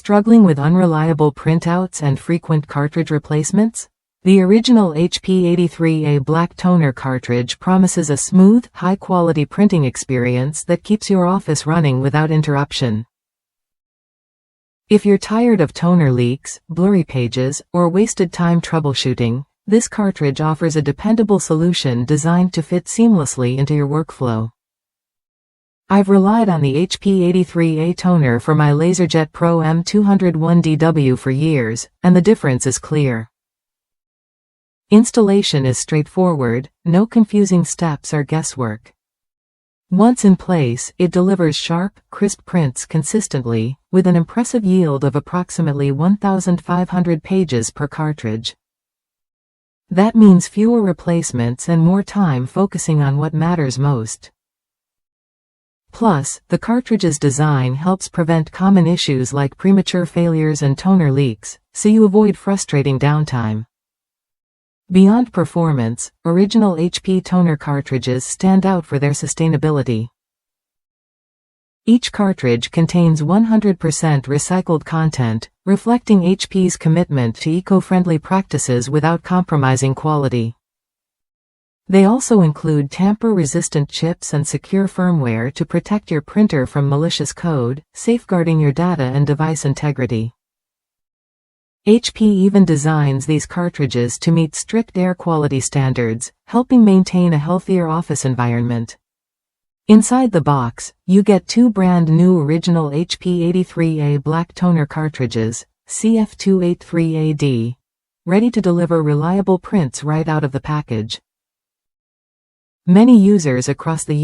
Struggling with unreliable printouts and frequent cartridge replacements? The original HP83A Black Toner Cartridge promises a smooth, high-quality printing experience that keeps your office running without interruption. If you're tired of toner leaks, blurry pages, or wasted time troubleshooting, this cartridge offers a dependable solution designed to fit seamlessly into your workflow. I've relied on the HP83A toner for my LaserJet Pro M201dw for years, and the difference is clear. Installation is straightforward, no confusing steps or guesswork. Once in place, it delivers sharp, crisp prints consistently, with an impressive yield of approximately 1,500 pages per cartridge. That means fewer replacements and more time focusing on what matters most. Plus, the cartridge's design helps prevent common issues like premature failures and toner leaks, so you avoid frustrating downtime. Beyond performance, original HP toner cartridges stand out for their sustainability. Each cartridge contains 100% recycled content, reflecting HP's commitment to eco-friendly practices without compromising quality. They also include tamper-resistant chips and secure firmware to protect your printer from malicious code, safeguarding your data and device integrity. HP even designs these cartridges to meet strict air quality standards, helping maintain a healthier office environment. Inside the box, you get two brand new original HP83A Black Toner cartridges, CF283AD, ready to deliver reliable prints right out of the package. Many users across the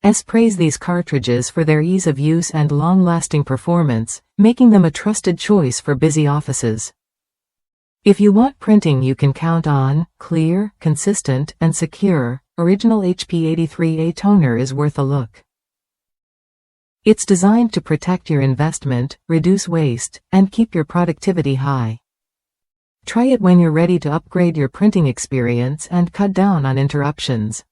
U.S. praise these cartridges for their ease of use and long-lasting performance, making them a trusted choice for busy offices. If you want printing you can count on, clear, consistent, and secure, original HP83A toner is worth a look. It's designed to protect your investment, reduce waste, and keep your productivity high. Try it when you're ready to upgrade your printing experience and cut down on interruptions.